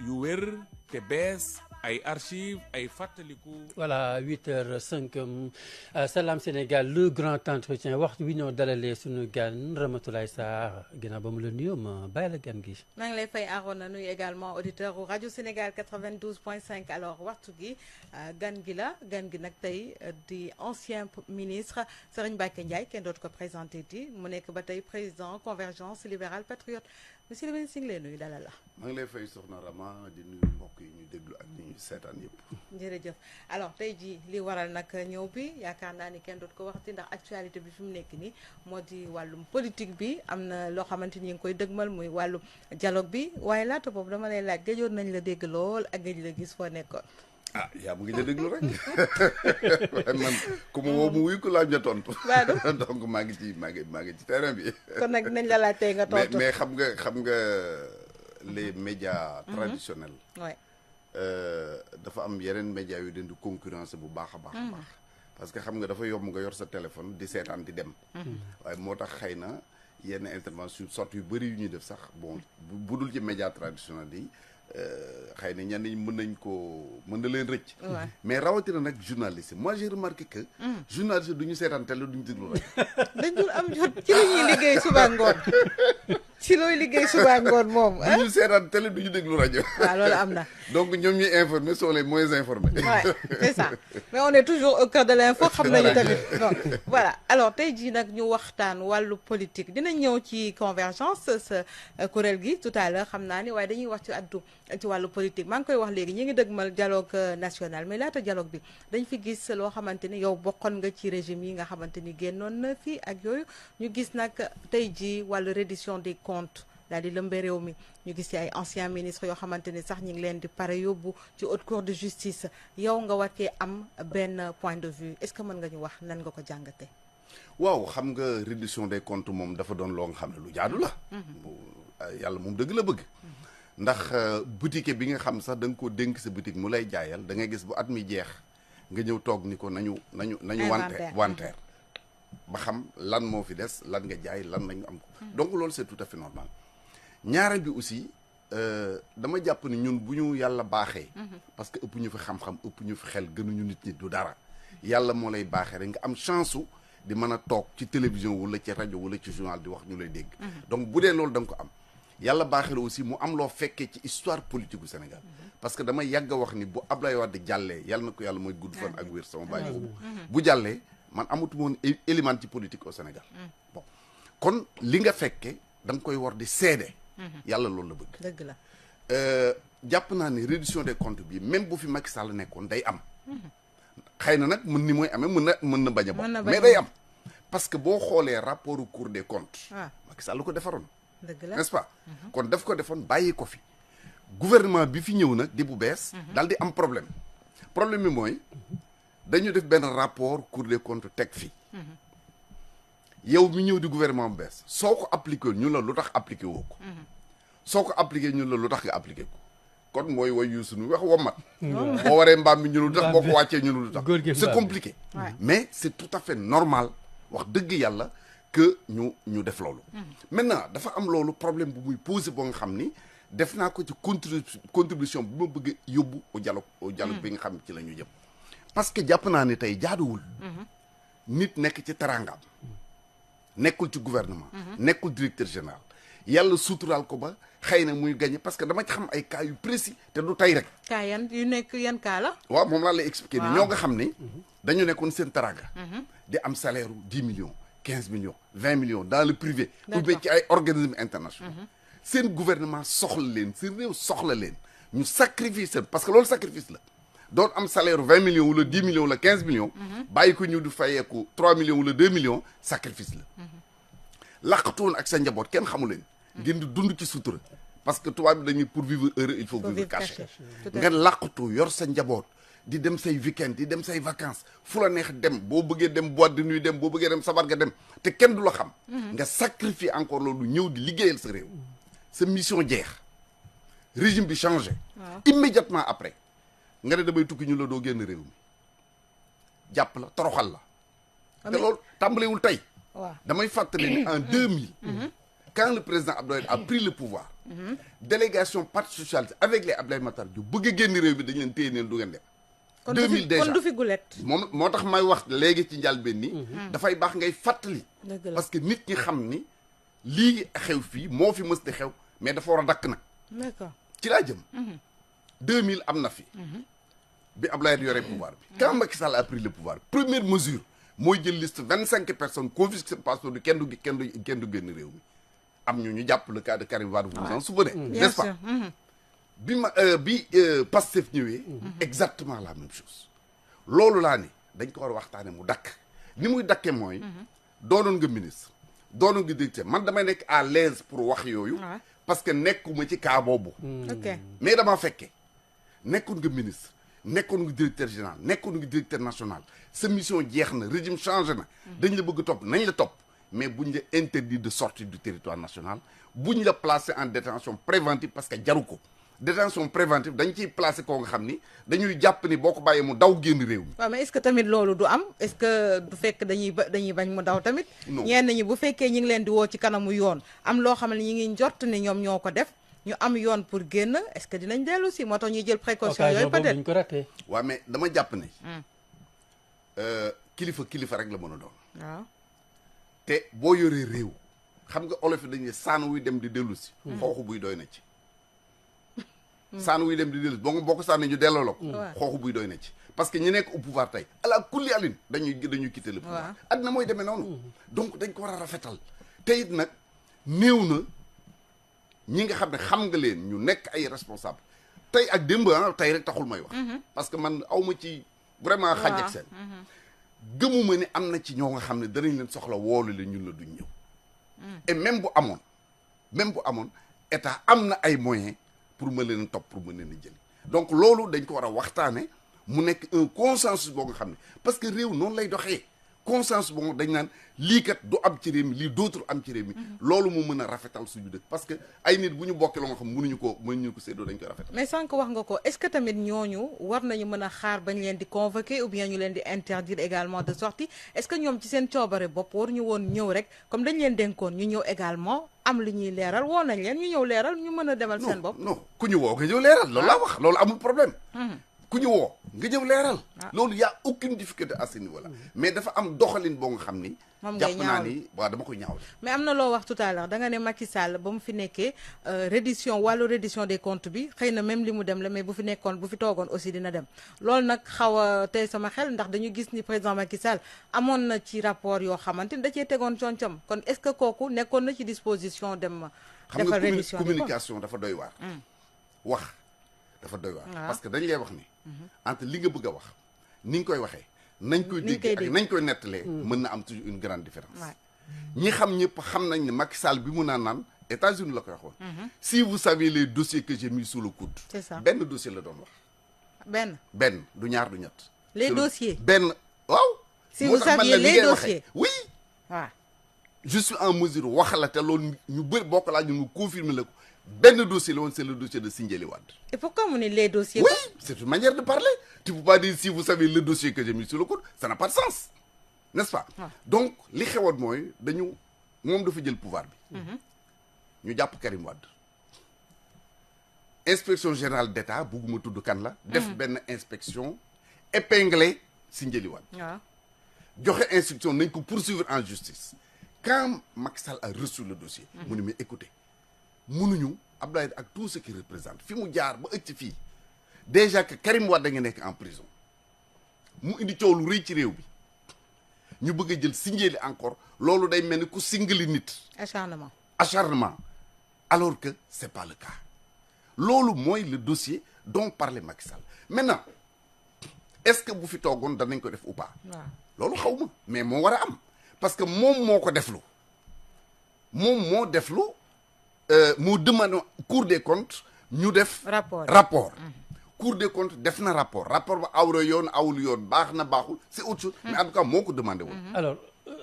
yu wér te bees ay archives ay fàttaliku. voilà 8h05 Salam Sénégal le grand entretien waxtu wi ñoo dalalee suñu gan Ramatoulaye Sarr ginnaaw ba mu la nuyoo ma bàyyi la gan gi. maa ngi lay fay Arona nuyu également auditeur u rajo Sénégal 92.5 alors waxtu gi gan gi nag tey di ancien ministre Serigne Mbacké Ndiaye kenn dootu ko présenté ti mu nekk ba tey président convergence libérale patriote monsieur le ministre ngi lay nuyu dalal la. maa ngi lay fay soxna Rama di nuyu mbokk yi ñu déglu ak ñi seetaan yëpp. jërëjëf alors tey jii li waral nag ñëw bi yaakaar naa ni kenn dootu ko waxati ndax actualité bi fi mu nekk nii moo di wàllum politique bi am na loo xamante ni ngi koy dëgmal muy wàllum dialogue bi waaye laata boobu dama lay laaj gëjoon nañ la dégg lool ak gëj la gis foo nekkoon. ah yaa mu ngi la déglu rek man ku ma woo mu wuyu ko laaj nga tontu. donc maa ngi ci terrain bi. kon nag nañ la laaj tey nga tontu mais xam nga les médias traditionnels. ouais. dafa am yeneen médias yu den di concurrence bu baax a baax a baax parce que xam nga dafa yomb nga yor sa téléphone di seetaan di dem waaye moo tax xëy na yenn intervention sorte yu bëri yu ñuy def sax bon bu dul ci médias traditionnels yi xëy na ñenn ñi mën na leen rëcc mais rawatina nag journaliste moi j'ai remarqué que journaliste du ñu seetaan télé du ñu déglu rajo dañ dul am jot ci la ñuy liggéey suba ngoon ci looy liggéey suba ngoon moom du ñu seetaan télé du ñu déglu rajo waaw loolu am na donc ñoom ñuy informés sont les moins informés ouais c'est ça mais on est toujours au cœur de l'info xam nañu tamit bon voilà alors tey jii nag ñu waxtaan wàllu politique dinañ ñëw ci convergence sa kuréel gi tout à l'heure xam naa ni waaye dañuy wax ci wàllu politique maa ngi koy wax léegi ñi ngi dëgmal dialogue national mais laata dialogue bi dañ fi gis loo xamante ni yow bokkoon nga ci régime yi nga xamante ni génnoon na fii ak yooyu ñu gis nag tey jii wàllu reddition des comptes daal di lëmbe réew mi ñu gis ci ay anciens ministres yoo xamante ni sax ñu ngi leen di pare yóbbu ci haute cour de justice yow nga war cee am benn point de vue est-ce que mën nga ñu wax nan nga ko jàngate waaw xam nga reddition des comptes moom dafa doon loo nga xam ne lu jaadu la yàlla moom dëgg la bëgg ndax boutique bi nga xam sax da nga ko dénk sa boutique mu lay jaayal da ngay gis bu at mi jeex nga ñëw toog ni ko nañu wanteer ba xam lan moo fi des lan nga jaay lan lañu am ko donc loolu c'est tout à fait normal ñaareel bi aussi dama jàpp ni ñun bu ñu yàlla baaxee parce que ëpp ñu fi xam-xam ëpp ñu fi xel gënuñu nit ñi du dara yàlla moo lay baaxee rek nga am chance u di mën a toog ci télévision wala ci rajo wala ci journal di wax ñu lay dégg donc bu dee loolu da nga ko am yàlla baaxee la aussi mu am loo fekkee ci histoire politique gu Sénégal parce que dama yàgg a wax ni bu Ablaye Wade jàllee yàlla na ko yàlla mooy gudd fan ak wér sama bàyyi boobu bu jàllee man amatuma woon élément ci politique au Sénégal bon kon li nga fekke da nga koy war di seede yàlla loolu la bëgg dëgg la jàpp naa ni reddition des comptes bi même bu fi Macky Sall nekkoon day am xëy na nag mën ni mooy amee mën na bañ a bokk mais day am parce que boo xoolee rapport au Cour des comptes Macky Sall ko defaroon dëgg la n'est-ce pas kon daf ko defoon bàyyi ko fi gouvernement bi fi ñëw nag di bu bees daal di am problème bi mooy dañu def benn rapport Cour des comptes teg fii yow mi ñëw di gouvernement bu bees soo ko appliqué ñun la lu tax appliqué woo ko soo ko appliqué ñun la lu tax nga appliqué ko kon mooy way yu suñu wax wommat boo waree mbaam mi ñu lu tax boo ko wàccee ñu lu tax c'est compliqué mais c'est tout à fait normal wax dëgg yàlla que ñu def loolu maintenant dafa am loolu problème bu muy posé boo nga xam ni def naa ko ci contribution bu ma bëgg yóbbu au dialogue bi nga xam ci la ñu jëm parce que jàpp naa ni tey jaaduwul nit nekk ci teraangaam nekkul ci gouvernement nekkul directeur général yàlla suturaal ko ba xëy na muy gagné parce que dama ci xam ay cas yu précis te du tey rek cas yan yu nekk yan cas la waaw moom laa lay expliquer ni ñoo nga xam ni dañu nekkoon seen teraanga di am salaire u 10 millions 15 millions 20 millions dans le privé ou bien ci ay organismes internationaux seen gouvernement soxla leen seen réew soxla leen ñu sacrifice parce que loolu sacrifice la doon am salaire 20 millions wala 10 millions wala 15 millions bàyyi ko ñëw di fayeeku 3 millions wala 2 millions sacrifice la laqatoon ak sa njaboot kenn xamu leen ngeen di dund ci sutura parce que tubaab bi dañuy pour vivre heureux il faut vivre caché nga laqatu yor sa njaboot di dem say weekend di dem say vacances fu la neex dem boo bëggee dem boîte de nuit dem boo bëggee dem sabar nga dem te kenn du la xam nga sacrifier encore loolu ñëw di liggéeyal sa réew sa mission jeex régime bi changé immédiatement après nga ne damay tukki ñu la doo génn réew mi jàpp la toroxal la te loolu tàmbalewul tey damay fàttali ni en 2000 quand le président Abdoulaye a pris le pouvoir délégation parti socialiste avec les Abdoulaye Matar Diop bëgg a génn réew bi dañ leen téye neen du ngeen dem 2000 déjà kon du fi gulet moom moo tax may wax léegi ci njëlbéen ni dafay baax ngay fàttali parce que nit ñi xam ni lii xew fii moo fi mës di xew mais dafa war a dakk nag d'accord ci laa jëm 2000 am na fi bi Abdoulaye yore pouvoir bi quand Macky Sall a pris le pouvoir première mesure mooy jël liste 25 personnes confisquer passeport bi kenn du génn réew mi am ñu jàpp le cas de Karim Wade vous vous en souvenez n'est-ce pas bi Pastef ñëwee exactement la même chose loolu laa ni dañ ko war a waxtaane mu dakk ni muy dakke mooy doonoon nga ministre doonoon nga directeur man damay nekk à l'aise pour wax yooyu parce que nekkuma ci cas boobu ok mais dama fekkee nekkoon nga ministre nekkoon nga directeur général nekkoon nga directeur national sa mission jeex na régime changé na dañ la bëgg topp nañ la topp mais buñ la interdit de sortir du territoire national buñ la placé en détention préventive parce que jaru ko détention préventive dañ ciy placé koo nga xam ni dañuy jàpp ni boo ko bàyyee mu daw génn réew mi waaw mais est-ce que tamit loolu du am est-ce que du fekk dañuy bañ mu daw tamit ñenn ñi bu fekkee ñi ngi leen di woo ci kanamu yoon am loo xam ne ñi ngi njort ni ñoom ñoo ko def ñu am yoon pour génn est-ce que dinañ dellu si moo tax ñuy jël précaution yooyu peut-être ñu ko raté waaw mais dama jàpp ne kilifa rek la mën a doon waaw te boo yoree réew xam nga olof yi dañuy saan wuy dem di dellu si xooxu buy doy na ci saan wuy dem di dellu si boo ko sànni ñu delloo la ko xooxu buy doy na ci parce que ñi nekk au pouvoir tey ala kulli alin dañuy quitter le pouvoir addina mooy demee noonu donc dañ ko war a rafetal te it nag néew na ñi nga xam ne xam nga leen ñu nekk ay responsable tey ak démb tey rek taxul may wax parce que man awma ci vraiment xaj ak seen gëmuma ni am na ci ñoo nga xam ne danañ leen soxla woolu leen ñun la duñ ñëw et même bu amoon état am na ay moyens pour mën leen topp pour mën leen a jëli donc loolu dañ ko war a waxtaane mu nekk un consensus boo nga xam ne parce que réew noonu lay doxee consensus boo dañ naan lii kat du am ci réew mi lii dootul am ci réew mi loolu mu mën a rafetal suñu dëkk parce que ay nit bu ñu bokkee loo nga xam mënuñu ko séddoo dañ koy rafetal mais sànq wax nga ko est-ce que tamit ñooñu war nañu mën a xaar bañ leen di convoquer ou bien ñu leen di interdire également de sortie est-ce que ñoom ci seen coobare bopp waruñu woon ñëw rek comme dañ leen dénkoon ñu ñëw également am li ñuy leeral woo nañ leen ñu ñëw leeral ñu mën a demal seen bopp non ku ñu woo nga ñëw leeral loolu laa wax loolu amul problème ku ñu woo nga ñëw leeral loolu y a aucune difficulté à ce niveau là mais dafa am doxalin boo nga xam ni jàpp naa ni waaw dama koy ñaawal mais am na loo wax tout à l'heure da nga ne Macky Sall ba mu fi nekkee wàllu reddition des comptes bi xëy na même li mu dem la mais bu fi toogoon aussi dina dem loolu nag xaw a tey sama xel ndax dañu gis ni président Macky Sall amoon na ci rapport yoo xamante ni da cee tegoon concam kon est-ce que kooku nekkoon na ci disposition dem defal reddition xam nga communication dafa doy waar wax dafa doy waar parce que dañ lay wax ni entre li nga bëgg a wax ni nga koy waxee nañ koy dégg ak nañ koy nettalee mën na am toujours une grande différence ñi xam ñëpp xam nañ ne Macky Sall bi mu naan États-Unis la koy waxoon si vous savez les dossiers que j'ai mis sous le coude c'est ça benn dossier la doon wax benn du ñaar du ñett les dossiers benn waaw si vous saviez les dossiers oui waaw je suis en mesure wax la te loolu ñu bëri bokk laa ñu confirmer la ko benn dossier la woon c'est le dossier de Sindiély Wade. Et pourquoi on est les dossiers? Oui, c'est une manière de parler. Tu peux pas dire si vous savez le dossier que j'ai mis sur le coude, ça n'a pas de sens, n'est-ce pas? Donc li xewoon mooy dañu moom dafa jël pouvoir bi. ñu jàpp Karim Wade. Inspection générale d'État bugguma tudd kan la. def benn inspection épinglé Sindiély Wade. waaw joxe instruction nañ ko poursuivre en justice. Quand Macky Sall a reçu le dossier. mu ne mais écoutez. mënuñu Abdoulaye ak tout ce qui représente fi mu jaar ba ëcc fii déjà que Karim Wade da nga nekk en prison mu indi coow lu rëy ci réew bi ñu bëgg a jël Sindiély encore loolu day mel ni ku singali nit. acharnement alors que c'est pas le cas loolu mooy le dossier dont parlait Macky Sall maintenant est-ce que bu fi toogoon danañ ko def ou pas. loolu xaw ma mais moo war a am parce que moom moo ko deflu moo deflu. moo demandé Cour des comptes ñu def rapport Cour des comptes def na rapport ba awra yoon awul yoon baax na baaxul c'est autre chose mais en tout cas moo ko demandé woon alors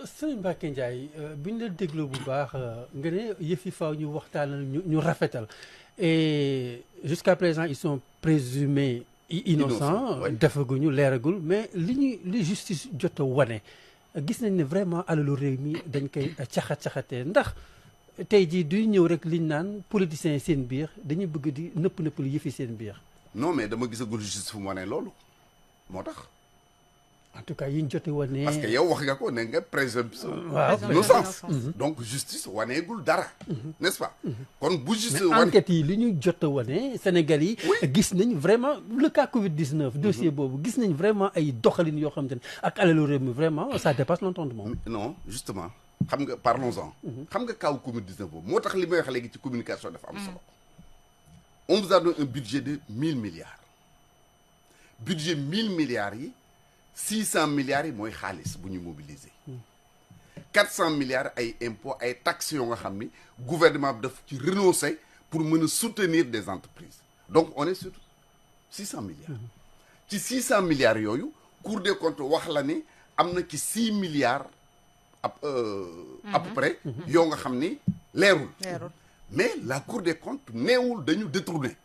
Serigne Mbacké Ndiaye bi ñu la dégloo bu baax nga ne yëf yi faaw ñu waxtaanal ñu rafetal et jusqu'à présent ils sont présumés innocents defaguñu leeragul mais li justice jot a wane gis nañ ne vraiment alalu réew mi dañ koy caxat-caxatee ndax tey jii duy ñëw rek liñ naan politiciens yi seen biir dañuy bëgg di nëpp lu yëfi seen biir. non mais dama gisagul justice fu mu wane loolu moo tax. en tout cas yi ñu jote wane. parce que yow wax nga ko ne nga présomption waaw d'innocence. donc justice waneegul dara. n'est-ce pas. kon bu justice mais enquête yi li ñu jot a wane Sénégal yi. gis nañ vraiment le cas Covid-19. dossier boobu gis nañ vraiment ay doxalin yoo xam te ne ak alalu réew mi vraiment ça dépasse l'entendement. non justement xam nga parlons-en. xam nga kaw Covid-19 boobu moo tax li may wax léegi ci communication dafa am solo. on vous a donné un budget de 1000 milliards. budget 1000 milliards yi 600 milliards yi mooy xaalis bu ñu mobiliser. 400 milliards ay impôts ay taxes yoo nga xam ni gouvernement bi daf ci renoncer pour mën a soutenir des entreprises donc on est sur 600 milliards. ci 600 milliards yooyu Cour des comptes wax la ni am na ci 6 milliards à peu près yoo nga xam ni leerul. mais la Cour des comptes neewul dañu détourner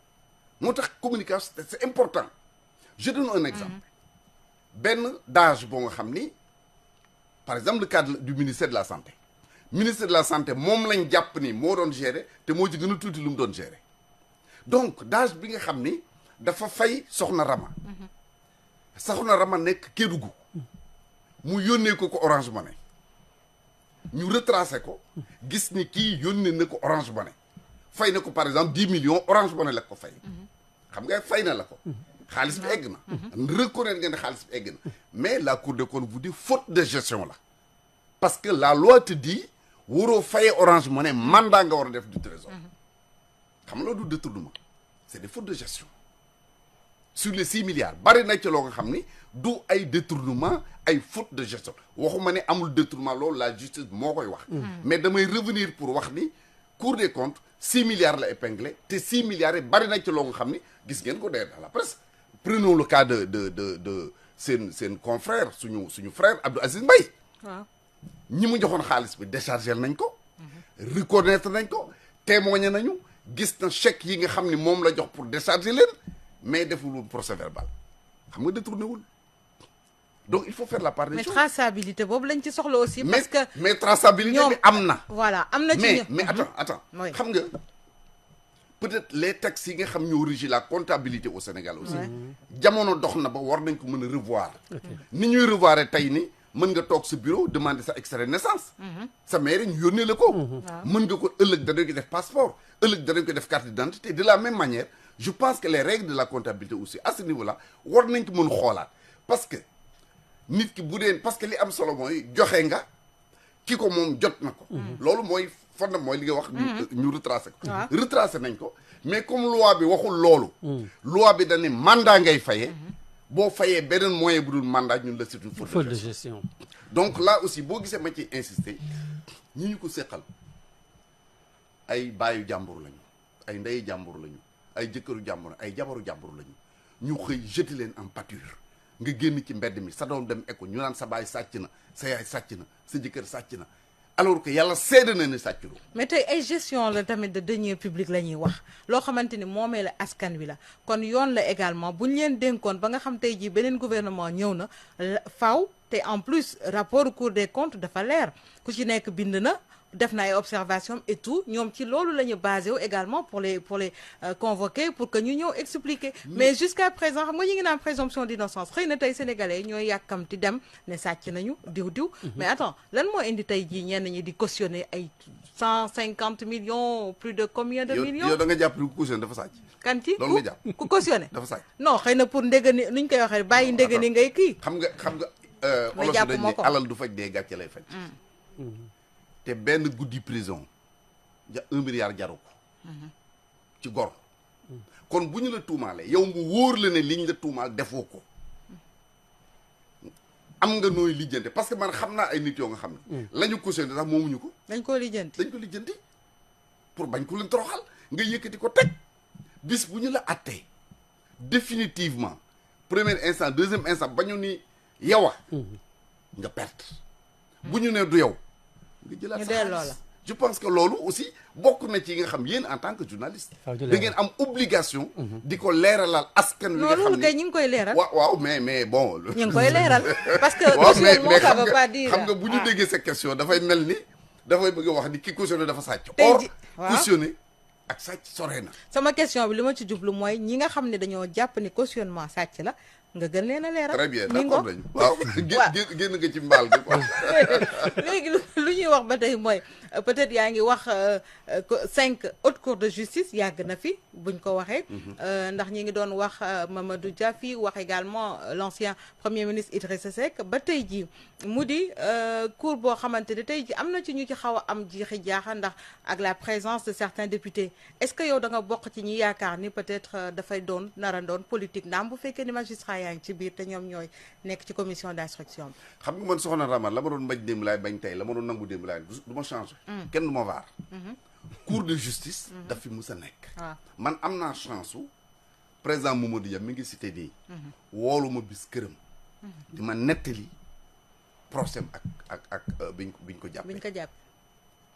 moo tax communication c'est important je donne un exemple. benn DAGE boo nga xam ni par exemple le cadre du ministère de la santé ministère de la santé moom lañ jàpp ni moo doon gérer te moo ci gën a tuuti lu mu doon gérer donc DAGE bi nga xam ni dafa fay Soxna Rama Soxna Rama nekk Kédougou mu yónnee ko Orange Money ñu retracé ko gis ni kii yónnee na ko Orange Money fay na ko par exemple 10 millions Orange Money la ko fay xam nga fay na la ko xaalis bi egg na reconnaître ngeen ne xaalis bi egg na mais la Cour des comptes vous dit faute de gestion la parce que la loi te dit waroo fayee Orange Money mandat nga war a def du trésor xam nga loolu du détournement c'est des fautes de gestion sur les 6 milliards bari na ci loo nga xam ni du ay détournement ay faute de gestion waxuma ne amul détournement loolu la justice moo koy wax mais damay revenir pour wax ni Cour des comptes 6 milliards la épinglé te 6 milliards yi bari na ci loo nga xam ni gis ngeen ko dee dans la presse prenons le cas de seen confrère suñu frère Abdou Aziz Mbaye waaw ñi mu joxoon xaalis bi décharger nañ ko reconnaître nañ ko témoigner nañu gis na chèque yi nga xam ni moom la jox pour décharger leen mais deful procès verbal xam nga détourné wul donc il faut faire la part des mais choses. traçabilité boobu lañ ci soxla aussi. parce que mais traçabilité bi am na. voilà am na ci mais attends oui. xam nga peut-être les textes yi nga xam ñoo régir la comptabilité au Sénégal aussi. jamono dox na ba war nañ ko mën a revoir. ni ñuy revoir tey ni mën nga toog sa bureau demander sa extrait de naissance. sa mairie ñu yónnee la ko. mën nga ko ëllëg danañ ko def passeport ëllëg danañ ko def carte d'identité de la même manière je pense que les règles de la comptabilité aussi à ce niveau-là war nañ ko mën xoolaat parce que nit ki bu dee parce que li am solo mooy joxe nga ki ko moom jot na ko. loolu mooy fondement mooy li nga wax. ñu retracé ko. retracé nañ ko mais comme loi bi waxul loolu. loi bi dañ ne mandat ngay fayee. boo fayee beneen moyen bu dul mandat ñun la c'est une faute de gestion. donc là aussi boo gisee ma ciy insister ñi ñu ko seqal ay baayu jàmbur lañu ay ndeyu jàmbur lañu ay jëkkëru jàmbur ay jabaru jàmbur lañu ñu xëy jeter leen en pâture nga génn ci mbedd mi sa doom dem école ñu naan sa baay sàcc na sa yaay sàcc na sa jëkkër sàcc na alors que yàlla seede na ne sàcculu mais tey ay gestion la tamit de deniers publics la ñuy wax loo xamante ni moomee la askan wi la kon yoon la également bu ñu leen dénkoon ba nga xam tey jii beneen gouvernement ñëw na faaw te en plus rapport Cour des comptes dafa leer ku ci nekk bind na def na ay observation et tout ñoom ci loolu la ñu basé wu également pour les convoquer pour que ñu ñëw expliquer mais jusqu'à présent xam nga ñu ngi naan présomption d'innocence xëy na tey sénégalais yi ñooy yàkkamti dem ne sàcc nañu diw mais attends lan moo indi tey jii ñenn ñi di cautionner ay 150 millions plus de combien de millions yow da nga jàpp ni ku cautionné dafa sàcc kanti loolu nga jàpp ku cautionné dafa sàcc non xëy na pour ndégani nuñ koy waxee bàyyi ndégani ngay kii xam nga olof dañ ne alal du faj dee gàcce lay faj te benn guddi prison 1 milliard jaru ko ci gor kon bu ñu la tuumaalee yow mu wóor la ne liñ la tuumaal defoo ko am nga nooy lijjante parce que man xam naa ay nit yoo nga xam ne la ñu cautionné sax moomuñu ko dañ ko lijjanti pour bañ ko leen toroxal nga yëkkati ko teg bis bu ñu la attee définitivement premier instant deuxième instant ba ñu ni yow a nga perte bu ñu ne du yow nga jëlaat sa xaalis je pense que loolu aussi bokk na ci nga xam yéen en tant que journaliste da ngeen am obligation di ko leeralal askan wi nga xam loolu kay ñu ngi koy leeral waaw mais bon ñu ngi koy leeral parce que waaw mais ça veut pas dire xam nga bu ñu déggee sa question dafay mel ni dafay bëgg a wax ni ki cautionné dafa sàcc. Tey or ji- waaw. cautionné ak sàcc sore na. sama question bi li ma ci jublu mooy ñi nga xam ne dañoo jàpp ni cautionnement sàcc la nga gën leen a leeral. très bien mi d'accord ngo nañu waaw. génn nga ci mbaal gi quoi. léegi lu ñuy wax ba tey mooy peut-être yaa ngi wax 5 haute cour de justice yàgg na fi buñ ko waxee. ndax ñi ngi doon wax Mamadou Dia fi wax également l'ancien premier ministre Idrissa Seck ba tey jii mu di cour boo xamante ne tey jii am na ci ñu ci xaw a am jiixi jaaxa ndax ak la présence de certains députés est-ce que yow da nga bokk ci ñi yaakaar ni peut-être dafay doon nara doon politique naam bu fekkee ni magistrat yaa ngi ci biir te ñoom ñooy nekk ci commission d'instruction bi. xam nga man soxna Rama la ma doon bañ démb laay bañ tey la ma doon nangu démb laay du ma changé. kenn du ma vaar. cour de justice. daf fi mus a nekk. waaw man am naa chance su président Mamadou Dia mi ngi cité nii. woolu ma bis këram. di ma nettali procès ak biñ ko jàppee. biñ ko jàpp.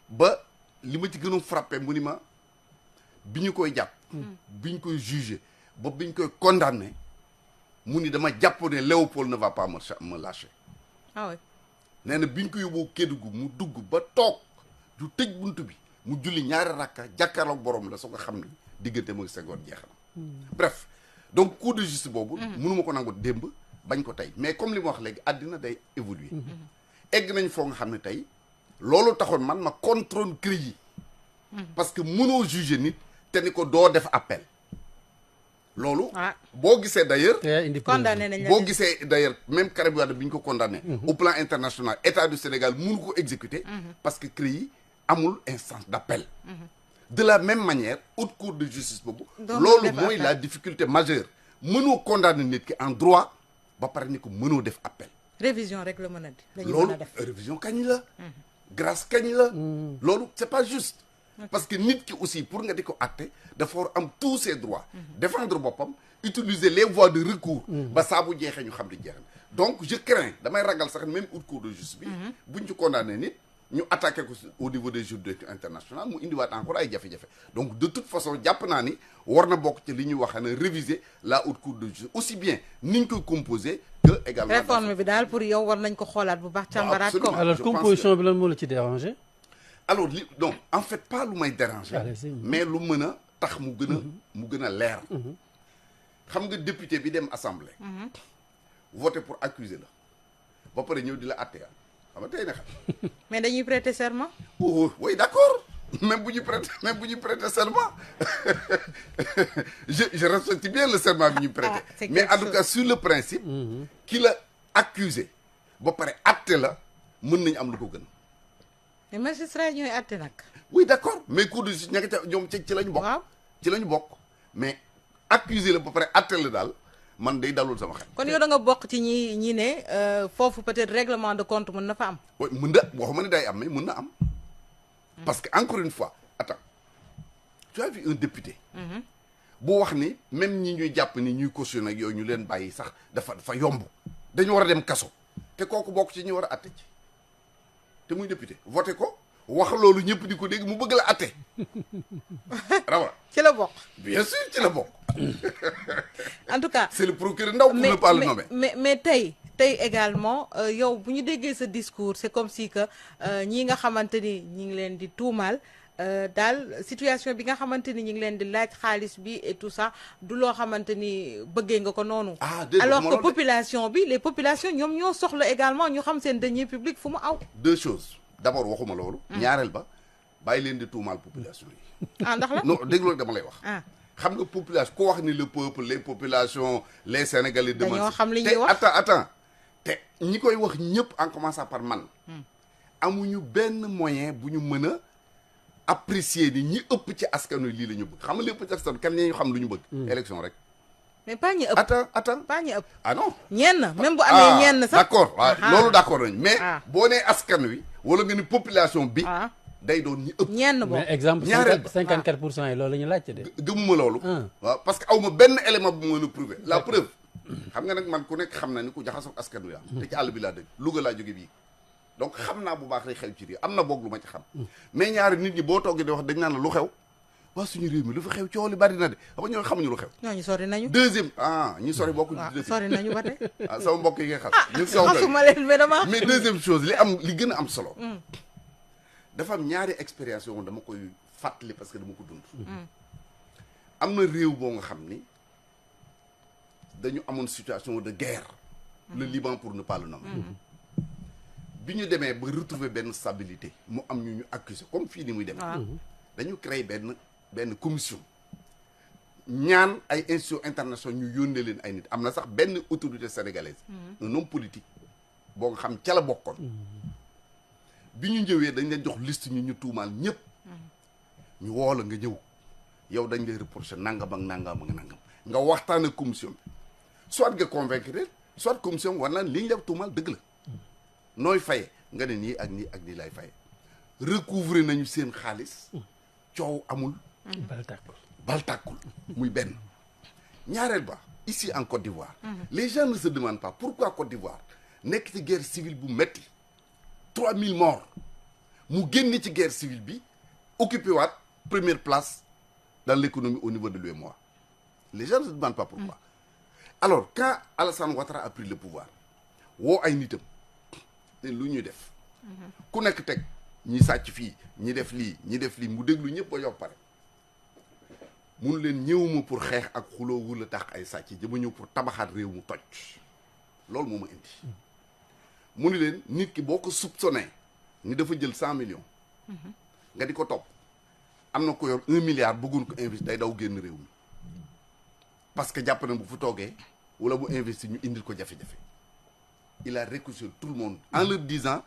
ba li ma ci gënoon frappé mu ni ma bi ñu koy jàpp. bi ñu koy jugé ba bi ñu koy condamné mu ni dama jàpp ne Léopold ne va pas me lâcher. ah oui. nee na bi ñu ko yóbboo Kédougou mu dugg ba toog du tëj bunt bi mu julli ñaari rakka jàkkaarloog borom la soo ko xam ni diggante mooy Senghor jeex na. bref donc cour de justice boobu. mënuma ko nangu démb bañ ko tey mais comme li ma wax léegi àddina day évoluer. egg nañ foo nga xam ne tey loolu taxoon man ma contrôle CREI yi. parce que mënoo juger nit te ni ko doo def appel. loolu. ah boo gisee d'ailleurs. condamné nañ la boo gisee d'ailleurs même Karim Wade bi ñu ko condamné. au plan international état du Sénégal mënu ko exécuter. parce que CREI yi amul instance d'appel. de la même manière haute cour de justice boobu. loolu mooy la difficulté majeure. mënoo condamné nit ki en droit ba pare ni ko mënoo def appel. révision rek la mën a di. dañu mën loolu a def révision kañ la. grâce kañ la. loolu c'est pas juste. parce que nit ki aussi pour nga di ko àtte dafa war am tous ses droits. défendre boppam utiliser les voies de recours. ba saa bu jeexee ñu xam di jeex na donc je crains damay ragal sax même haute cour de justice bi. buñ ci condamné nit ñu attaqué ko au niveau des juridictions internationales mu indiwaat encore ay jafe-jafe donc de toute façon jàpp naa ni war na bokk ci li ñuy wax ne réviser la haute cour de justice aussi bien niñ koy composer que également. réforme bi daal pour yow war nañ ko xoolaat bu baax. càmbaraat ko alors composition bi lan moo la ci déranger. alors li donc en fait pas lu may déranger. mais lu mën a tax mu gën a leer. xam nga député bi dem assemblée. voté pour accuser la ba pare ñëw di la àtte xam nga tey na xam. mais dañuy prêter serment. oh oui d'accord même bu ñu prêter serment je respecte bien le serment bi ñu prêter. mais en tout cas sur le principe. ki la accusé ba pare àtte la mën nañu am lu ko gën. mais magistrat ñooy àtte nag. oui d'accord mais cour de justice ña nga ca ñoom ci lañu bokk. waaw ci lañu bokk mais accusé la ba pare àtte la daal man day dalul sama xel. kon yow da nga bokk ci ñi ne foofu peut-être règlement de compte mën na fa am. oui mën na waxuma ne day am mais mën na am. parce que encore une fois attends tu as vu un député. bu wax ni même ñi ñuy jàpp ni ñuy cautionné ak yooyu ñu leen bàyyi sax dafa yomb dañu war a dem kaso te kooku bokk ci ñi war a àtte ci te muy député voté ko wax loolu ñëpp di ko dégg mu bëgg la àtte rawa ci la bokk. bien sûr ci la bokk. en tout cas c'est le procureur ndaw pour ne pas le nommer. mais tey également yow bu ñu déggee sa discours c'est comme si que ñi nga xamante ni ñi ngi leen di tuumaal daal situation bi nga xamante ni ñi ngi leen di laaj xaalis bi et tout ça du loo xamante ni bëggee nga ko noonu. alors que population bi les populations ñoom ñoo soxla également ñu xam seen deniers publics fu mu aw. deux choses d'abord waxuma loolu. ñaareel ba bàyyi leen di tuumaal population yi. ndax la non déglu dama lay wax. xam nga population ku wax ni le peuple les populations les sénégalais. dañoo xam li ñuy wax te attends te ñi koy wax ñëpp en commençant par man. amuñu benn moyen bu ñu mën a apprécier ni ñi ëpp ci askan wi lii la ñu bëgg xam nga lépp ci askan kan ñu xam lu ñu bëgg. élection rek. mais pas ñi ëpp. attends pas ñi ëpp. ah non. ñenn même bu amee ñenn sax. d'accord waaw loolu d'accord nañu mais. boo nee askan wi wala nga ni population bi. day doon ñi ëpp. ñenn boobu mais exemple. ñaareel 54% yi loolu la ñu laajte de. gëmuma loolu. waaw parce que aw ma benn élément bu mën a prouver la preuve. xam nga nag man ku nekk xam na ni ku jaxasoo askan wi te ci àll bi laa dëgg Louga laa jóge bii donc xam naa bu baax lay xew ci réew am na boog lu ma ci xam. mais ñaari nit ñi boo toogee di wax dañ naan la lu xew waa suñu réew mi lu fa xew coow li bari na de xam nga ñoo xamuñu lu xew. ñooñu sori nañu. deuxième ñi sori bokkuñu. waaw sori nañu ba tey. sama mbokk yi nga xam. xasuma leen mais dama. mais deuxième chose li gën a am solo. dafa am ñaari expérience yoo dama koy fàttali parce que dama ko dund. am na réew boo nga xam ni dañu amoon situation de guerre. le Liban pour ne pas le nommer. bi ñu demee ba retrouver benn stabilité mu am ñu accuser comme fii ni muy demee. dañu créer benn commission. ñaan ay institutions internationales ñu yónnee leen ay nit am na sax benn autorité sénégalaise. un homme politique boo nga xam ca la bokkoon. bi ñu ñëwee dañ leen jox liste ñu tuumaal ñëpp. ñu woo la nga ñëw yow dañ lay reprocher nangam ak nangam ak nangam nga waxtaan ak commission bi soit nga convaincre leen soit commission war naan li ñu la tuumaal dëgg la. nooy faye nga ne nii ak nii ak nii lay faye recouvrer nañu seen xaalis coow amul. bal tàkkul muy benn. ñaareel ba ici en Côte d'Ivoire. les gens ne se demandent pas pourquoi Côte d'Ivoire nekk ci guerre civile bu metti 3000 morts mu génn ci guerre civile bi occupé waat première place dans l'économie au niveau de l'UEMOA. Les gens ne se demandent pas pourquoi. Alors quand Alassane Ouattara a pris le pouvoir woo ay nitam ne lu ñuy def ku nekk teg ñi sàcc fii ñi def lii mu déglu ñëpp ba yow pare mun leen ñëwuma pour xeex ak xuloo wula tax ay sàcc dama ñëw pour tabaxaat réew mu toj loolu moo ma indi mu ni leen nit ki boo ko soupçonné ni dafa jël 100 millions nga di ko topp am na ko yor 1 milliard bëggoon ko investir day daw génn réew mi parce que jàpp na bu fu toogee wala bu investir ñu indil ko jafe-jafe il a réconcilié tout le monde en leur disant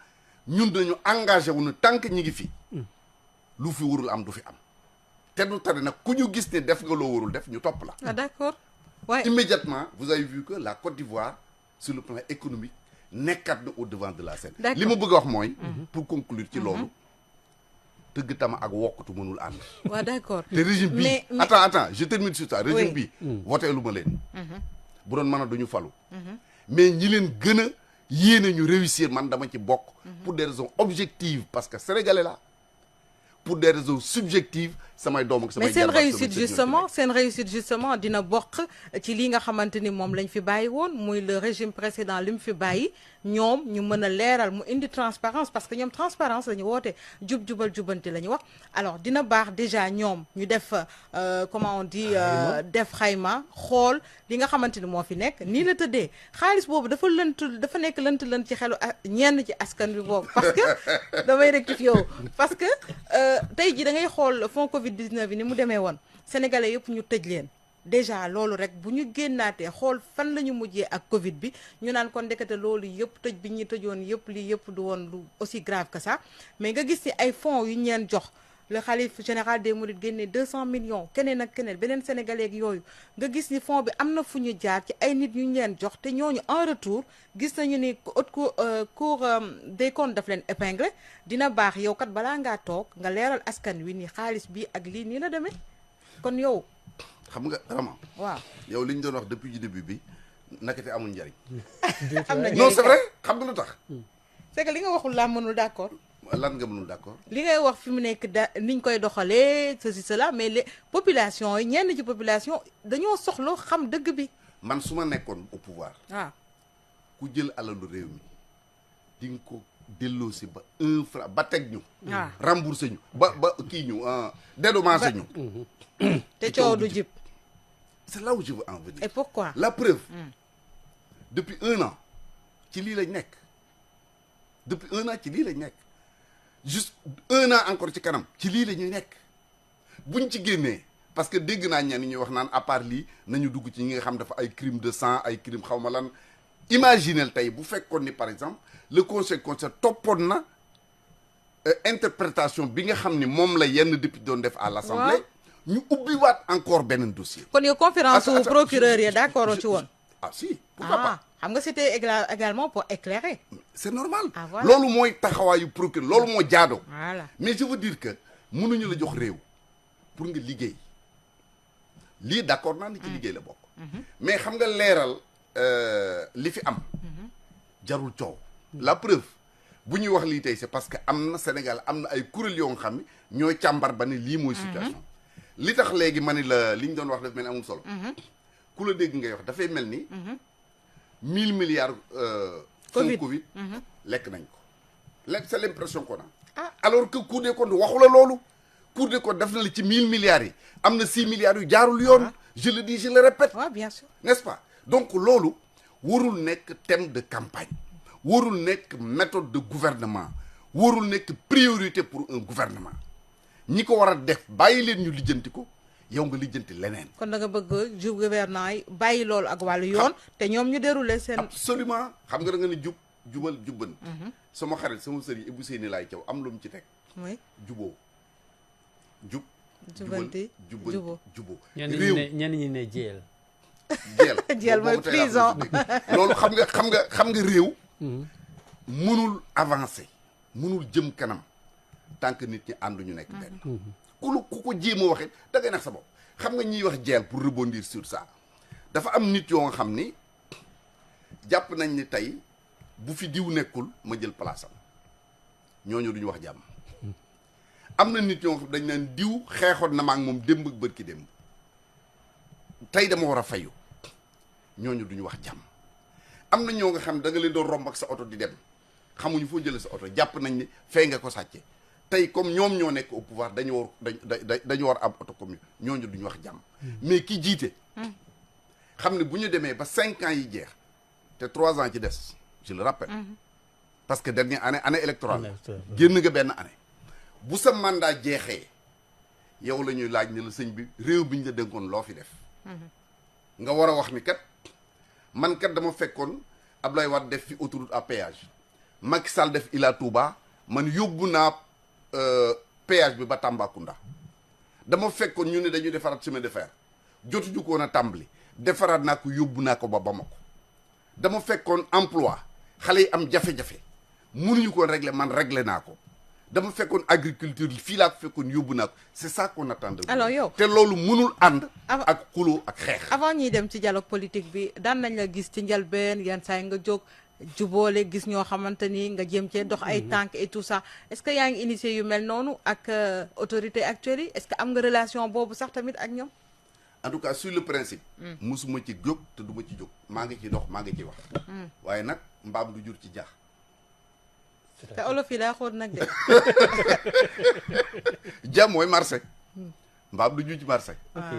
ñun dañu engagé wu ne tant que ñi ngi fi lu fi warul am du fi am te du tane nag ku ñu gis ne def nga loo warul def ñu topp la. Ah d'accord. Ouais. Immédiatement vous avez vu que la Côte d'Ivoire sur le plan économique nekkat na au devant de la scène. li ma bëgg a wax mooy. pour conclure ci loolu. tëgg tama ak wokkutu mënul ànd. waaw d'accord. te régime bi mais attends je termine sur ça. régime bi voté lu ma leen. bu doon mën a duñu falu. mais ñi leen gën a yéene ñu réussir man dama ci bokk. pour des raisons objectives parce que sénégalais la pour des raisons subjectives samay doom ak samay. mais seen réussite justement dina bokk ci li nga xamante ni moom lañ fi bàyyi woon muy le régime précédent li mu fi bàyyi ñoom ñu mën a leeral mu indi transparence parce que ñoom transparence la ñu woote jubal jubanti la ñu wax alors dina baax déjà ñoom ñu def comment on dit def xayma xool li nga xamante ni moo fi nekk nii la tëddee xaalis boobu dafa nekk lënt ci xelu ñenn ci askan bi boobu parce que damay rectifier yow parce que tey ji da ngay xool fonds Covid 19 bi ni mu demee woon sénégalais yëpp ñu tëj leen déjà loolu rek bu ñu génnaatee xool fan la ñu mujjee ak Covid bi ñu naan kon ndekete loolu yëpp tëj bi ñu tëjoon yëpp lii yëpp du woon lu aussi grave que ça mais nga gis ci ay fonds yu ñu leen jox le khalife général des mourides génnee 200 millions keneen ak keneen beneen sénégalais ak yooyu nga gis ni fonds bi am na fu ñu jaar ci ay nit yu ñu leen jox te ñooñu en retour gis nañu ni cour des comptes daf leen épinglé dina baax yow kat balaa ngaa toog nga leeral askan wi ni xaalis bi ak lii nii la demee kon yow. xam nga vraiment. waaw yow li ñu doon wax depuis début bi nakate amul njariñ. am na non c'est vrai xam nga lu tax. c'est que li nga waxul laa mënul d'accord. lan nga mënul d'accord. li ngay wax fi mu nekk niñ koy doxalee ceci cela mais les populations yi ñenn ci population dañoo soxla xam dëgg bi. man su ma nekkoon au pouvoir. waaw ku jël alalu réew mi di nga ko delloosi ba 1 franc ba teg ñu. waaw remboursé ñu ba kii ñu dédommagé ñu. te coow du jib. c'est là où je veux en venir. Et pourquoi? La preuve. Depuis 1 an ci lii lañ nekk. Depuis 1 an ci lii lañ nekk. Juste 1 an encore ci kanam ci lii la ñuy nekk buñ ci génnee parce que dégg naa ñenn ñuy wax naan à part lii nañu dugg ci ñi nga xam dafa ay crime de sang ay crime xaw ma lan. Imaginez tey bu fekkoon ni par exemple le conseil constitutionnel toppoon na interprétation bi nga xam ni moom la yenn député doon def à l'Assemblée. ñu ubbiwaat encore beneen dossier. kon yow conférence su procureur yi d'accord ci woon. ah si pourquoi pas. xam nga c'était également pour éclairer. c'est normal. Ah, voilà. loolu mooy taxawaayu procureur loolu moo jaadoo. Voilà. mais je veux dire que mënuñu la jox réew pour nga liggéey lii d'accord naa ni ci liggéey la bokk. mais xam nga leeral li fi am. jarul coow. la preuve bu ñuy wax lii tey c'est parce que am na Sénégal am na ay kuréel yoo nga xam ne ñooy càmbar ba ne lii mooy situation. li tax léegi ma ni la li ñu doon wax daf mel ni amul solo. ku la dégg ngay wax dafay mel ni. 1000 milliards. Covid Covid lekk nañ ko. c'est l'impression qu'on a. Alors que Cour des comptes waxu la loolu. Cour des comptes def na la ci 1000 milliards yi am na 6 milliards yu jaarul yoon. je le dis je le répète. waaw bien sûr. n'est-ce pas donc loolu warul nekk thème de campagne warul nekk méthode de gouvernement warul nekk priorité pour un gouvernement ñi ko war a def bàyyi leen ñu lijjanti ko yow nga lijjanti leneen. kon da nga bëgg jub gouvernant yi bàyyi loolu ak wàllu yoon. te ñoom ñu déroulé seen. absolument xam nga da nga ne jubal jubban. sama xarit sama sëriñ Ibou Seyni laay caw am lu mu ci teg. oui juboo jub. jubanti juboo. ñenn ñi ne jeel. jeel mooy prison. loolu xam nga réew. mënul avancer mënul jëm kanam tant que nit ñi ànduñu nekk benn. ku ko jéem a waxee da ngay nax sa bopp xam nga ñiy wax jeel pour rebondir sur ça dafa am nit yoo nga xam ni jàpp nañ ni tey bu fi diw nekkul ma jël place am ñooñu duñu wax jàmm. am na nit yoo xam dañ naan diw xeexoon na ma ak moom démb ak bërki démb tey dama war a fayu ñooñu duñu wax jàmm. am na ñoo nga xam da nga leen doon romb ak sa oto di dem xamuñu foo jëlee sa oto jàpp nañ ni fay nga ko sàcce tey comme ñoom ñoo nekk au pouvoir dañu war am oto comme ñooñu duñu wax jàmm. mais ki jiite. xam ne bu ñu demee ba 5 ans yi jeex te 3 ans ci des je le rappelle. parce que dernière année électorale génn nga benn année. bu sa mandat jeexee yow la ñuy laaj ne la sëñ bi réew bi ñu la dénkoon loo fi def. nga war a wax ni kat. man kat dama fekkoon Abdoulaye Wade def fi autoroute à péage Macky Sall def Ila Touba man yóbbu naa péage bi ba Tambacounda dama fekkoon ñu ne dañuy defaraat chemin de fer jotuñu ko woon a tàmbali defaraat naa ko yóbbu naa ko ba Bamako dama fekkoon emploi xale yi am jafe-jafe mënuñu ko régler man régler naa ko dama fekkoon agriculture fii laa ko fekkoon yóbbu naa ko c'est ça qu'on attend de vous. alors yow te loolu mënul ànd. ak xuloo ak xeex. avant ñuy dem ci dialogue politique bi daan nañ la gis ci njëlbeen yenn saa yi nga jóg juboole gis ñoo xamante ni nga jéem cee dox ay tànk et tout ça est-ce que yaa ngi initié yu mel noonu ak autorité actuelle yi est-ce que am nga relation boobu sax tamit ak ñoom. en tout cas sur le principe. musuma ci jóg te duma ci jóg maa ngi ci dox maa ngi ci wax. waaye nag mbaam du jur ci jaax. te olof yi daa xool nag de. jàmm mooy marché. mbaam du ju ci marché.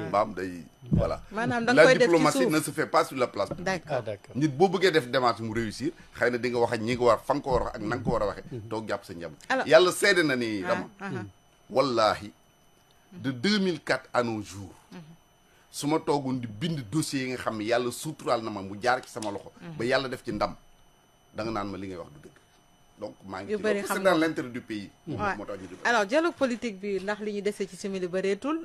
mbaam day voilà. maanaam da nga koy def ci suuf la diplomatie ne se fait pas sur la place. d'accord nit boo bëggee def démarche mu réussir xëy na di nga wax ak ñi nga war fa nga ko war a wax ak na nga ko war a waxee. toog jàpp sa njàmm. yàlla seede na ni dama. wallahi de 2004 à nos jours. su ma toogoon di bind dossiers yi nga xam ne yàlla suturaal na ma mu jaar ci sama loxo. ba yàlla def ci ndam da nga naan ma li ngay wax du dëgg. donc maa ngi ci c'est dans l'intérêt du pays. moo tax ñu alors dialogue politique bi ndax li ñu dese ci simili bëreetul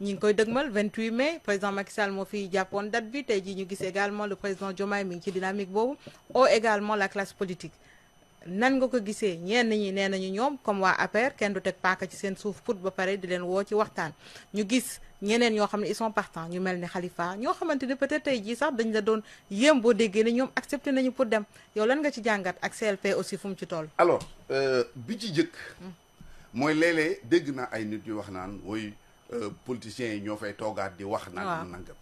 ñi ngi koy dëgmal 28 mai président Macky Sall moo fi jàppoon date bi tey jii ñu gis également le président Diomaye mi ngi ci dynamique boobu ou également la classe politique nan nga ko gisee ñenn ñi nee nañu ñoom comme waa APR kenn du teg paaka ci seen suuf put ba pare di leen woo ci waxtaan ñu gis ñeneen ñoo xam ne ils sont partants ñu mel ni Khalifa ñoo xamante ni peut-être tey jii sax dañ la doon yéem boo déggee ne ñoom accepté nañu pour dem yow lan nga ci jàngat ak CLP aussi fu mu ci toll. alors bi ci jëkk mooy léeg-léeg dégg naa ay nit yu wax naan woy politiciens yi ñoo fay toogaat di wax naan nangam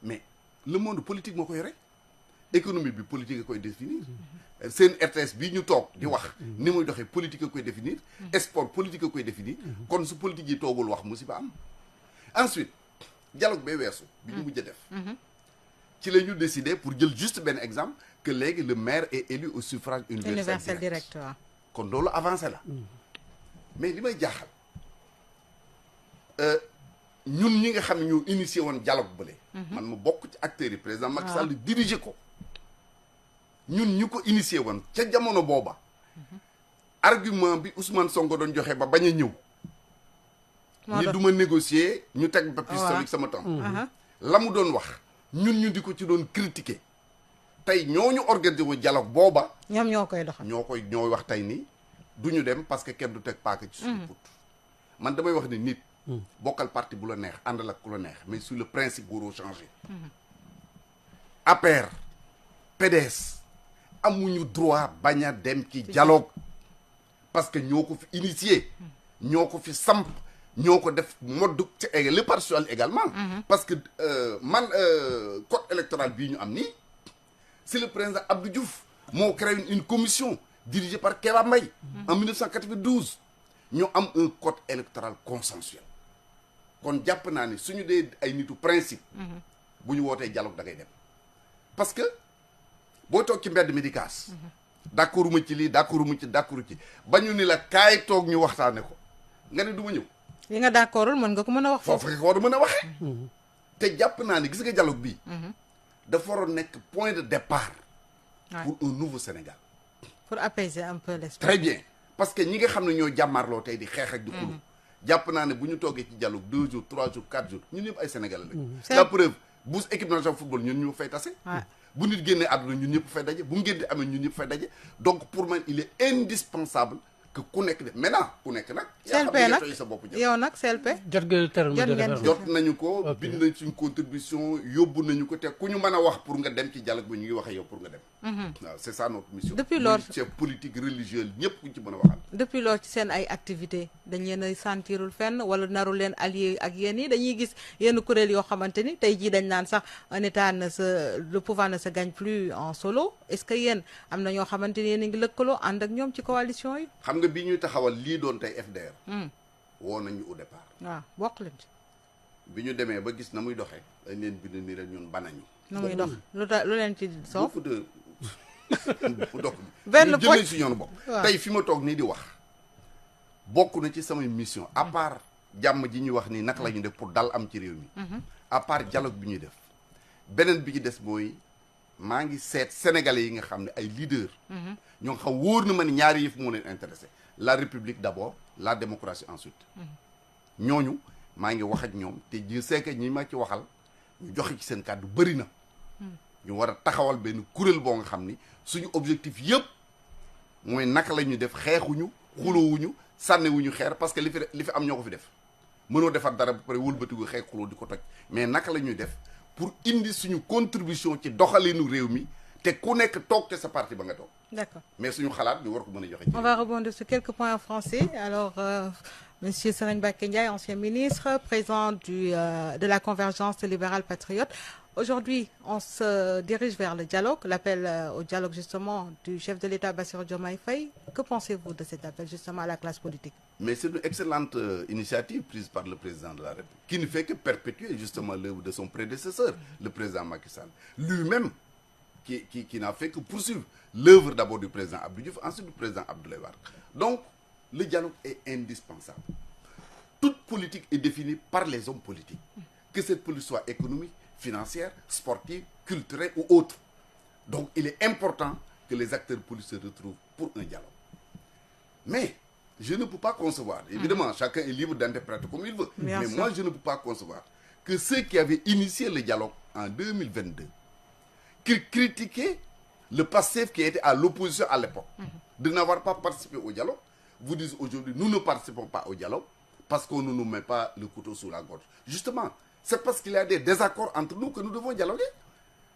mais le monde politique moo koy rek économie bi politique a koy définir seen RTS bii ñu toog di wax ni muy doxee politique a koy définir sport politique a koy définir kon su politique yi toogul wax musiba am. ensuite dialogue bay weesu bi ñu mujj a def ci la ñu décidé pour jël juste benn exemple que léegi le maire est élu au suffrage universel direct kon loolu avancé la mais li may jaaxal ñun ñi nga xam ne ñoo initié woon dialogue bële man ma bokk ci acteurs yi président Macky Sall dirigé ko ñun ñu ko initié woon ca jamono booba argument bi Ousmane Sonko doon joxe ba bañ a ñëw ni du ma négocier ñu teg ba pistolet sama temps la mu doon wax ñun ñu di ko ci doon critiquer tey ñooñu organisé wu dialogue booba ñoom ñoo koy doxal ñooy wax tey ni du ñu dem parce que kenn du teg paaka ci suñu put man damay wax ni nit bokkal parti bu la neex àndal ak ku la neex mais sur le principe waroo changer APR PDS amuñu droit bañ a dem ci dialogue parce que ñoo ko fi initié ñoo ko fi samp ñoo ko def mode ci le parti socialiste également parce que man code électoral bii ñu am nii c'est le président Abdou Diouf moo créé une commission dirigé par Kéba Mbaye en 1992 ñu am un code électoral consensuel kon jàpp naa ne suñu dee ay nitu principe bu ñu wootee dialogue da ngay dem parce que boo toog ci mbedd mi di kaas d'accord ma ci lii d'accord ci ba ñu ni la kaay toog ñu waxtaane ko nga ne du ma ñëw li nga d'accordul mën nga ko mën a wax foofu nga ko war a mën a waxee te jàpp naa ne gis nga dialogue bii dafa waroon nekk point de départ pour un nouveau Sénégal pour apaiser un peu l'esprit. Très bien parce que ñi nga xam ne ñoo jàmmaarloo tey di xeex ak di xulu jàpp naa ne bu ñu toogee ci dialogue 2 jours 3 jours 4 jours ñun ñëpp ay Sénégalais lañ la preuve bu équipe nationale football ñun ñu fay tase bu nit génnee àdduna ñun ñëpp fay daje bu ngeen di amee ñun ñëpp fay daje donc pour man il est indispensable que ku nekk def maintenant ku nekk nag yaa xam ne toy sa bopp yow nag CLP jot nga terme de référence jot nañu ko bind nañ suñ contribution yóbbu nañu ko te ku ñu mën a wax pour nga dem ci dialogue bi ñu ngi waxee yow pour nga dem waaw c'est ça notre mission depuis lors chef politique religieux ñëpp ku ci mën a waxal depuis lors ci seen ay activité dañ leen a sentirul fenn wala naru leen allié ak yéen yi dañuy gis yenn kuréel yoo xamante ni tey jii dañ naan sax un état le pouvoir ne se gagne plus en solo est-ce que yéen am na ñoo xamante ni yéen a ngi lëkkaloo ànd ak ñoom ci coalition yi xam nga bi ñuy taxawal lii doon tey FDR woo nañu au départ waaw bokk leen ci bi ñu demee ba gis na muy doxee dañ leen bind ni rek ñun banañu na muy dox lu leen ci soof beaucoup de dox benn jël nañ si ñoonu bopp tey fi ma toog nii di wax bokk na ci samay mission à part jàmm ji ñuy wax nii naka la ñu def pour dal am ci réew mi à part dialogue bi ñuy def beneen bi ci des mooy maa ngi seet sénégalais yi nga xam ne ay leaders ñoo xam wóor na ma ni ñaari yëf moo leen intéressé la république d'abord la démocratie ensuite ñooñu maa ngi wax ak ñoom te je sais que ñi ma ci waxal ñu joxe ci seen kàddu bëri na ñu war a taxawal benn kuréel boo nga xam ni suñu objectif yëpp mooy naka la ñuy def xeexuñu xulowuñu sànniwuñu xeer parce que li fi am ñoo ko fi def mënoo defar dara ba pare wëlbatiku xeex xuloo di ko toj mais naka la ñuy def pour indi suñu contribution ci doxalinu réew mi te ku nekk toog te sa parti ba nga toog. D'accord. Mais suñu xalaat ñu war ko mën a joxe. On va rebondir sur quelques points en français. Alors, Monsieur Serigne Mbacké Ndiaye, ancien ministre, président de la Convergence libérale patriote. Aujourd'hui, on se dirige vers le dialogue, l'appel au dialogue justement du chef de l'État Bassirou Diomaye Faye. Que pensez-vous de cet appel justement à la classe politique? Mais c'est une excellente initiative prise par le président de la République, qui ne fait que perpétuer justement l'œuvre de son prédécesseur, le président Macky Sall. Lui-même, qui n'a fait que poursuivre l'œuvre d'abord du président Abdou Diouf, ensuite du président Abdoulaye Wade. Donc, le dialogue est indispensable. Toute politique est définie par les hommes politiques. Que cette politique soit économique, financière, sportive, culturelle ou autre. Donc, il est important que les acteurs politiques se retrouvent pour un dialogue. Mais, je ne peux pas concevoir, évidemment, chacun est libre d'interpréter comme il veut, mais moi, je ne peux pas concevoir que ceux qui avaient initié le dialogue en 2022, qui critiquaient le passif qui était à l'opposition à l'époque, de n'avoir pas participé au dialogue, vous disent aujourd'hui, nous ne participons pas au dialogue parce qu'on ne nous met pas le couteau sous la gorge. Justement, c'est parce qu'il y a des désaccords entre nous que nous devons dialoguer.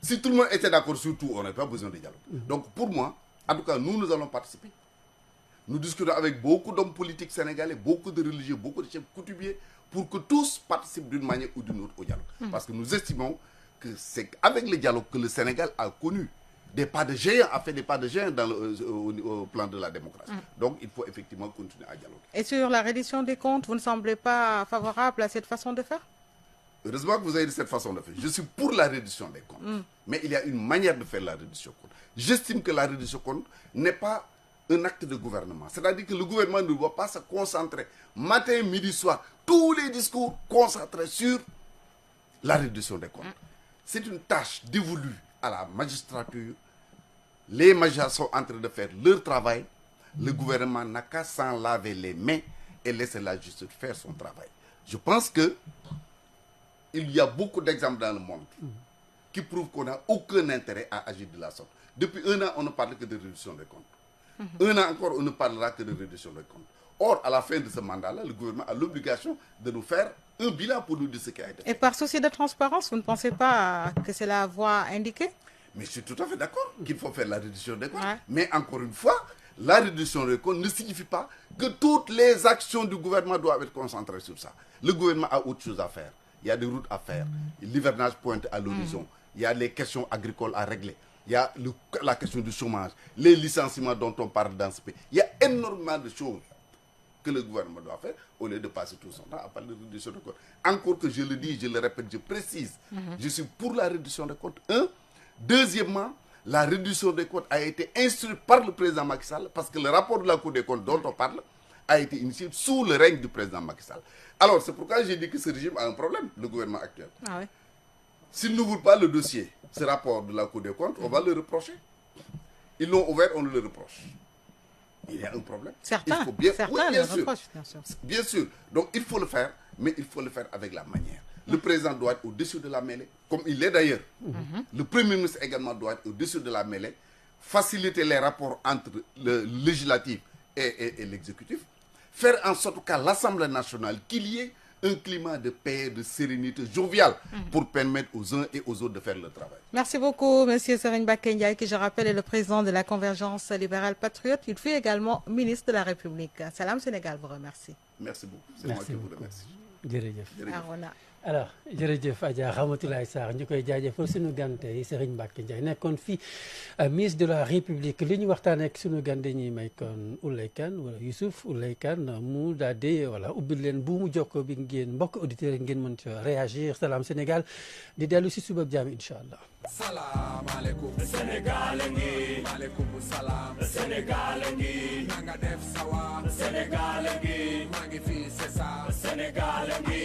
Si tout le monde était d'accord sur tout, on n'a pas besoin de dialogue. Donc pour moi, en tout cas, nous allons participer. Nous discutons avec beaucoup d'hommes politiques sénégalais, beaucoup de religieux, beaucoup de chefs coutumiers, pour que tous participent d'une manière ou d'une autre au dialogue. Parce que nous estimons que c'est avec le dialogue que le Sénégal a connu des pas de géant, a fait des pas de géant au plan de la démocratie. Donc il faut effectivement continuer à dialoguer. Et sur la reddition des comptes, vous ne semblez pas favorable à cette façon de faire? Heureusement que vous avez dit cette façon de faire. Je suis pour la reddition des comptes. Mais il y a une manière de faire la reddition des comptes. J'estime que la reddition des comptes n'est pas un acte de gouvernement. C'est-à-dire que le gouvernement ne doit pas se concentrer matin, midi, soir, tous les discours concentrés sur la reddition des comptes. C'est une tâche dévolue à la magistrature. Les magistrats sont en train de faire leur travail. Le gouvernement n'a qu'à s'en laver les mains et laisser la justice faire son travail. Je pense que il y a beaucoup d'exemples dans le monde qui prouvent qu'on n'a aucun intérêt à agir de la sorte. Depuis un an, on ne parle que de réduction des comptes. Un an encore, on ne parlera que de réduction des comptes. Or, à la fin de ce mandat-là, le gouvernement a l'obligation de nous faire un bilan pour nous dire ce qui a été fait. Et par souci de transparence, vous ne pensez pas que c'est la voie indiquée? Mais je suis tout à fait d'accord qu'il faut faire la réduction des comptes. Mais encore une fois, la réduction des comptes ne signifie pas que toutes les actions du gouvernement doivent être concentrées sur ça. Le gouvernement a autre chose à faire. Il y a des routes à faire. L'hivernage pointe à l'horizon. Il y a les questions agricoles à régler. il y a la question du chômage, les licenciements dont on parle dans ce pays. Il y a énormément de choses que le gouvernement doit faire au lieu de passer tout son temps à parler de réduction de comptes. Encore que je le dis, je le répète, je précise, je suis pour la réduction des comptes. Deuxièmement, la réduction des comptes a été instruite par le président Macky Sall parce que le rapport de la Cour des comptes dont on parle a été initié sous le règne du président Macky Sall. Alors, c'est pourquoi j'ai dit que ce régime a un problème, le gouvernement actuel. Ah ouais. S'il n'ouvre pas le dossier, ce rapport de la Cour des comptes, on va le reprocher. Ils l'ont ouvert, on le reproche. Il y a un problème. Certains, il faut bien, certains oui, le bien sûr. reprochent, bien sûr. Bien sûr. Donc, il faut le faire, mais il faut le faire avec la manière. Le président doit être au-dessus de la mêlée, comme il l'est d'ailleurs. Le Premier ministre également doit être au-dessus de la mêlée, faciliter les rapports entre le législatif et l'exécutif, faire en sorte qu'à l'Assemblée nationale, qu'il y ait un climat de paix, de sérénité joviale pour permettre aux uns et aux autres de faire le travail. Merci beaucoup, M. Serigne Mbacké Ndiaye, qui je rappelle est le président de la Convergence libérale patriote. Il fut également ministre de la République. Salam Sénégal vous remercie. Merci beaucoup. C'est moi qui vous remercie. jërëjëf. Arona. alors jërëjëf Adja Ramatoulaye Sarr ñu koy jaajëfal suñu gan tey Serigne Mbacké Ndiaye nekkoon fii ministre de la République li ñu waxtaanee ak suñu gan dañuy may kon Ouleye Kane wala Youssouf Ouleye Kane mu daal di voilà ubbil leen buumu jokko bi ngeen mbokk auditeurs ngeen mën ci réagir Salam Sénégal di dellu si suba jaam incha allah. salaamaaleykum Sénégal ngi maaleykum salaam Sénégal ngi nanga def sawa Sénégal ngi maa ngi fii c'est ça Sénégal ngi